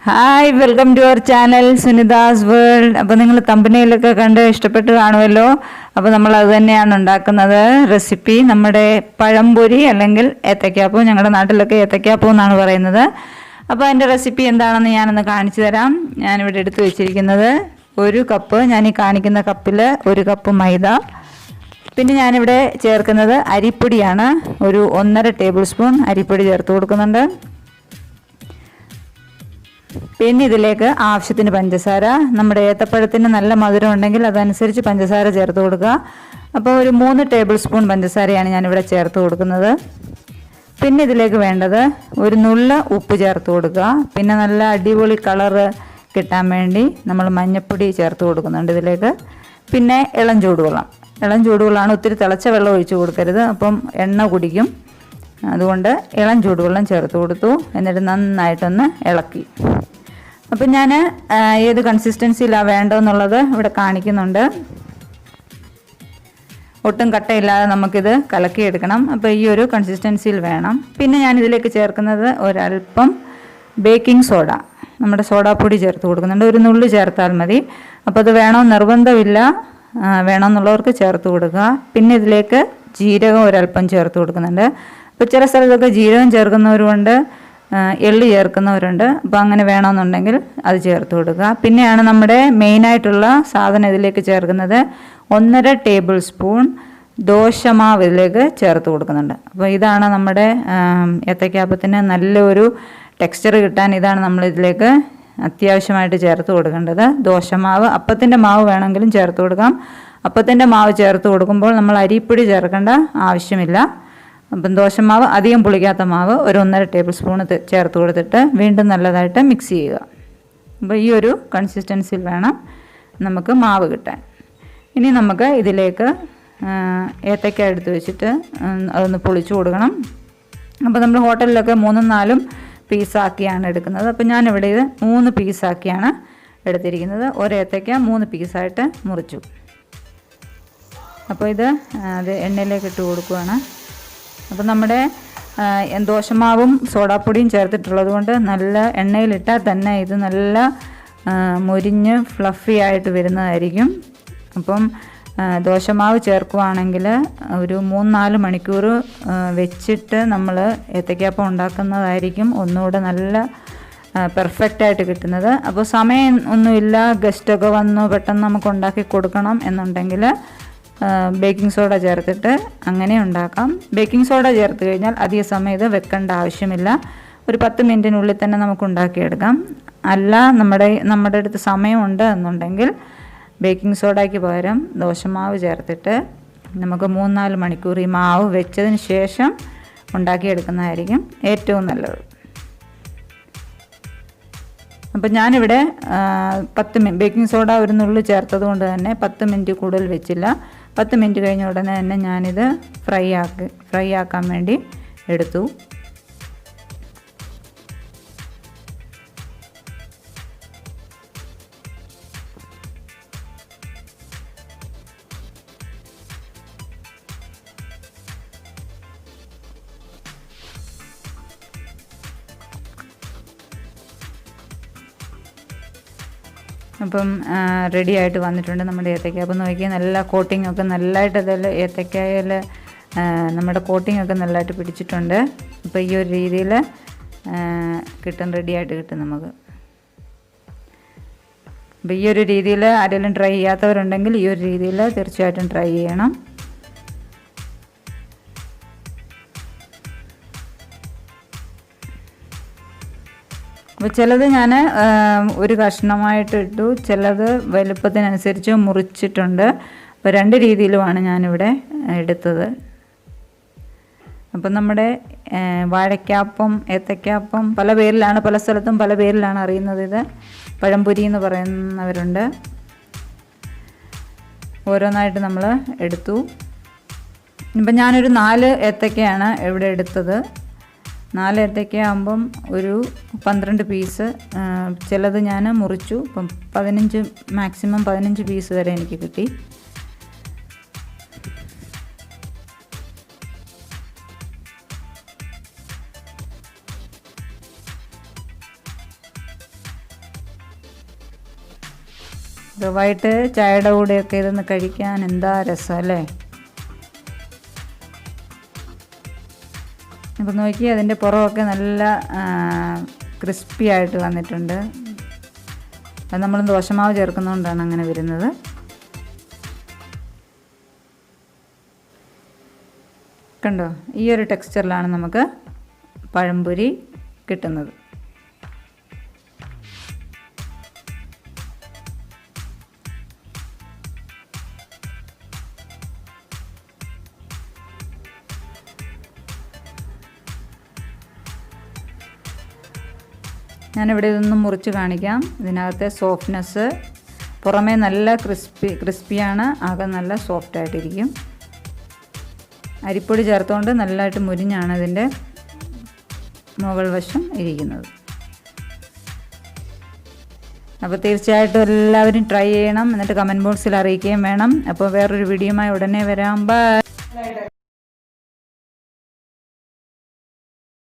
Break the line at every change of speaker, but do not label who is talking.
Hi, welcome to our channel Sunita's world. അപ്പോൾ നിങ്ങൾ തമ്പനയിലൊക്കെ കണ്ട് ഇഷ്ടപ്പെട്ട് കാണുമല്ലോ. അപ്പോൾ നമ്മൾ അത് തന്നെയാണ് ഉണ്ടാക്കുന്നത്. റെസിപ്പി നമ്മുടെ പഴംപൊരി അല്ലെങ്കിൽ ഏത്തയ്ക്കാപ്പം, ഞങ്ങളുടെ നാട്ടിലൊക്കെ ഏത്തയ്ക്കാപ്പം എന്നാണ് പറയുന്നത്. അപ്പോൾ അതിൻ്റെ റെസിപ്പി എന്താണെന്ന് ഞാനൊന്ന് കാണിച്ചു തരാം. ഞാനിവിടെ എടുത്തു വെച്ചിരിക്കുന്നത് ഒരു കപ്പ്, ഞാൻ ഈ കാണിക്കുന്ന കപ്പിൽ ഒരു കപ്പ് മൈദ. പിന്നെ ഞാനിവിടെ ചേർക്കുന്നത് അരിപ്പൊടിയാണ്. ഒരു 1.5 ടേബിൾ സ്പൂൺ അരിപ്പൊടി ചേർത്ത് കൊടുക്കുന്നുണ്ട്. പിന്നെ ഇതിലേക്ക് ആവശ്യത്തിന് പഞ്ചസാര. നമ്മുടെ ഏത്തപ്പഴത്തിന് നല്ല മധുരം ഉണ്ടെങ്കിൽ അതനുസരിച്ച് പഞ്ചസാര ചേർത്ത് കൊടുക്കുക. അപ്പോൾ ഒരു 3 ടേബിൾ സ്പൂൺ പഞ്ചസാരയാണ് ഞാനിവിടെ ചേർത്ത് കൊടുക്കുന്നത്. പിന്നെ ഇതിലേക്ക് വേണ്ടത് ഒരു നുള്ള ഉപ്പ് ചേർത്ത് കൊടുക്കുക. പിന്നെ നല്ല അടിപൊളി കളറ് കിട്ടാൻ വേണ്ടി നമ്മൾ മഞ്ഞൾപ്പൊടി ചേർത്ത് കൊടുക്കുന്നുണ്ട് ഇതിലേക്ക്. പിന്നെ ഇളം ചൂടുവെള്ളമാണ്. ഒത്തിരി തിളച്ച വെള്ളം ഒഴിച്ച് കൊടുക്കരുത്, അപ്പം എണ്ണ കുടിക്കും. അതുകൊണ്ട് ഇളം ചൂടുവെള്ളം ചേർത്ത് കൊടുത്തു. എന്നിട്ട് നന്നായിട്ടൊന്ന് ഇളക്കി. അപ്പം ഞാൻ ഏത് കൺസിസ്റ്റൻസിയിലാണ് വേണ്ടതെന്നുള്ളത് ഇവിടെ കാണിക്കുന്നുണ്ട്. ഒട്ടും കട്ടയില്ലാതെ നമുക്കിത് കലക്കിയെടുക്കണം. അപ്പോൾ ഈ ഒരു കൺസിസ്റ്റൻസിയിൽ വേണം. പിന്നെ ഞാനിതിലേക്ക് ചേർക്കുന്നത് ഒരല്പം ബേക്കിംഗ് സോഡ, നമ്മുടെ സോഡാപ്പൊടി ചേർത്ത് കൊടുക്കുന്നുണ്ട്. ഒരു നുള്ളി ചേർത്താൽ മതി. അപ്പോൾ അത് വേണമെന്ന് നിർബന്ധമില്ല, വേണമെന്നുള്ളവർക്ക് ചേർത്ത് കൊടുക്കുക. പിന്നെ ഇതിലേക്ക് ജീരകം ഒരല്പം ചേർത്ത് കൊടുക്കുന്നുണ്ട്. അപ്പോൾ ചില സ്ഥലത്തൊക്കെ ജീരകം ചേർക്കുന്നവരുമുണ്ട്, എള്ളി ചേർക്കുന്നവരുണ്ട്. അപ്പോൾ അങ്ങനെ വേണമെന്നുണ്ടെങ്കിൽ അത് ചേർത്ത് കൊടുക്കുക. പിന്നെയാണ് നമ്മുടെ മെയിനായിട്ടുള്ള സാധനം ഇതിലേക്ക് ചേർക്കുന്നത്. 1.5 ടേബിൾ സ്പൂൺ ദോശമാവ് ഇതിലേക്ക് ചേർത്ത് കൊടുക്കുന്നുണ്ട്. അപ്പോൾ ഇതാണ് നമ്മുടെ ഏത്തയ്ക്കാപ്പത്തിന് നല്ലൊരു ടെക്സ്ചർ കിട്ടാൻ ഇതാണ് നമ്മളിതിലേക്ക് അത്യാവശ്യമായിട്ട് ചേർത്ത് കൊടുക്കേണ്ടത്. ദോശമാവ്, അപ്പത്തിൻ്റെ മാവ് വേണമെങ്കിലും ചേർത്ത് കൊടുക്കാം. അപ്പത്തിൻ്റെ മാവ് ചേർത്ത് കൊടുക്കുമ്പോൾ നമ്മൾ അരിപ്പൊടി ചേർക്കേണ്ട ആവശ്യമില്ല. അപ്പം ദോശമാവ് അധികം പുളിക്കാത്ത മാവ് ഒരു 1.5 ടേബിൾ സ്പൂൺ ചേർത്ത് കൊടുത്തിട്ട് വീണ്ടും നല്ലതായിട്ട് മിക്സ് ചെയ്യുക. അപ്പോൾ ഈ ഒരു കൺസിസ്റ്റൻസിയിൽ വേണം നമുക്ക് മാവ് കിട്ടാൻ. ഇനി നമുക്ക് ഇതിലേക്ക് ഏത്തയ്ക്ക എടുത്ത് വെച്ചിട്ട് അതൊന്ന് പൊളിച്ചു കൊടുക്കണം. അപ്പോൾ നമ്മൾ ഹോട്ടലിലൊക്കെ 3-4 പീസാക്കിയാണ് എടുക്കുന്നത്. അപ്പോൾ ഞാനിവിടെ ഇത് 3 പീസാക്കിയാണ് എടുത്തിരിക്കുന്നത്. ഒരു ഏത്തയ്ക്ക 3 പീസായിട്ട് മുറിച്ചു. അപ്പോൾ ഇത് എണ്ണയിലേക്ക് ഇട്ട് കൊടുക്കുകയാണ്. അപ്പോൾ നമ്മുടെ ദോശമാവും സോഡാപ്പൊടിയും ചേർത്തിട്ടുള്ളത് കൊണ്ട് നല്ല എണ്ണയിലിട്ടാൽ തന്നെ ഇത് നല്ല മുരിഞ്ഞ് ഫ്ലഫി ആയിട്ട് വരുന്നതായിരിക്കും. അപ്പം ദോശമാവ് ചേർക്കുകയാണെങ്കിൽ ഒരു 3-4 മണിക്കൂർ വെച്ചിട്ട് നമ്മൾ ഏത്തയ്ക്കാപ്പം ഉണ്ടാക്കുന്നതായിരിക്കും ഒന്നുകൂടെ നല്ല പെർഫെക്റ്റായിട്ട് കിട്ടുന്നത്. അപ്പോൾ സമയം ഒന്നുമില്ല, ഗസ്റ്റൊക്കെ വന്നു പെട്ടെന്ന് നമുക്ക് ഉണ്ടാക്കി കൊടുക്കണം എന്നുണ്ടെങ്കിൽ ബേക്കിംഗ് സോഡ ചേർത്തിട്ട് അങ്ങനെ ഉണ്ടാക്കാം. ബേക്കിംഗ് സോഡ ചേർത്ത് കഴിഞ്ഞാൽ അധിക സമയം ഇത് വെക്കേണ്ട ആവശ്യമില്ല. ഒരു 10 മിനിറ്റിനുള്ളിൽ തന്നെ നമുക്ക് ഉണ്ടാക്കിയെടുക്കാം. അല്ല നമ്മുടെ അടുത്ത് സമയമുണ്ട് എന്നുണ്ടെങ്കിൽ ബേക്കിംഗ് സോഡയ്ക്ക് പകരം ദോശമാവ് ചേർത്തിട്ട് നമുക്ക് 3-4 മണിക്കൂർ ഈ മാവ് വെച്ചതിന് ശേഷം ഉണ്ടാക്കിയെടുക്കുന്നതായിരിക്കും ഏറ്റവും നല്ലത്. അപ്പം ഞാനിവിടെ ബേക്കിംഗ് സോഡ ഒരു നുള്ളി ചേർത്തത് കൊണ്ട് തന്നെ 10 മിനിറ്റ് കൂടുതൽ വെച്ചില്ല. 10 മിനിറ്റ് കഴിഞ്ഞ ഉടനെ തന്നെ ഞാനിത് ഫ്രൈ ആക്കാൻ വേണ്ടി എടുത്തു. അപ്പം റെഡി ആയിട്ട് വന്നിട്ടുണ്ട് നമ്മുടെ ഏത്തയ്ക്ക. അപ്പം നോക്കിയാൽ നല്ല കോട്ടിംഗ് ഒക്കെ നല്ലതായിട്ട് അതിൽ ഏത്തയ്ക്കയിൽ നമ്മുടെ കോട്ടിംഗ് ഒക്കെ നല്ലതായിട്ട് പിടിച്ചിട്ടുണ്ട്. അപ്പോൾ ഈ ഒരു രീതിയിൽ റെഡിയായിട്ട് കിട്ടും നമുക്ക്. അപ്പോൾ ഈ ഒരു രീതിയിൽ ആരെങ്കിലും ട്രൈ ചെയ്യാത്തവരുണ്ടെങ്കിൽ ഈ ഒരു രീതിയിൽ തീർച്ചയായിട്ടും ട്രൈ ചെയ്യണം. അപ്പോൾ ചിലത് ഞാൻ ഒരു കഷ്ണമായിട്ട് ഇട്ടു, ചിലത് വലുപ്പത്തിനനുസരിച്ച് മുറിച്ചിട്ടുണ്ട്. അപ്പോൾ 2 രീതിയിലുമാണ് ഞാനിവിടെ എടുത്തത്. അപ്പം നമ്മുടെ വാഴയ്ക്കാപ്പം, ഏത്തയ്ക്കാപ്പം പല പേരിലാണ്, പല സ്ഥലത്തും പല പേരിലാണ് അറിയുന്നത്. ഇത് പഴംപൊരി എന്ന് പറയുന്നവരുണ്ട്. ഓരോന്നായിട്ട് നമ്മൾ എടുത്തു. ഇപ്പം ഞാനൊരു 4 ഏത്തയ്ക്കയാണ് ഇവിടെ എടുത്തത്. 4 ഏത്തയ്ക്ക ആകുമ്പം ഒരു 12 പീസ്, ചിലത് ഞാൻ മുറിച്ചു. ഇപ്പം 15, മാക്സിമം 15 പീസ് വരെ എനിക്ക് കിട്ടി. വൈകിട്ട് ചായയുടെ കൂടെയൊക്കെ ഇതൊന്ന് കഴിക്കാൻ എന്താ രസം അല്ലേ. അപ്പോൾ നോക്കി അതിൻ്റെ പുറമൊക്കെ നല്ല ക്രിസ്പി ആയിട്ട് വന്നിട്ടുണ്ട്. അത് നമ്മൾ ദോശമാവ് ചേർക്കുന്നതുകൊണ്ടാണ് അങ്ങനെ വരുന്നത്. കണ്ടോ, ഈ ഒരു ടെക്സ്ചറിലാണ് നമുക്ക് പഴംപൊരി കിട്ടുന്നത്. ഞാനിവിടെ ഇതൊന്നും മുറിച്ച് കാണിക്കാം. ഇതിനകത്തെ സോഫ്റ്റ്നെസ്, പുറമേ നല്ല ക്രിസ്പിയാണ്, ആകെ നല്ല സോഫ്റ്റായിട്ടിരിക്കും. അരിപ്പൊടി ചേർത്തുകൊണ്ട് നല്ലതായിട്ട് മുരിഞ്ഞാണ് ഇതിൻ്റെ മുകൾ വശം ഇരിക്കുന്നത്. അപ്പോൾ തീർച്ചയായിട്ടും എല്ലാവരും ട്രൈ ചെയ്യണം, എന്നിട്ട് കമൻറ്റ് ബോക്സിൽ അറിയിക്കുകയും വേണം. അപ്പോൾ വേറൊരു വീഡിയോയുമായി ഉടനെ വരാം. ബൈ.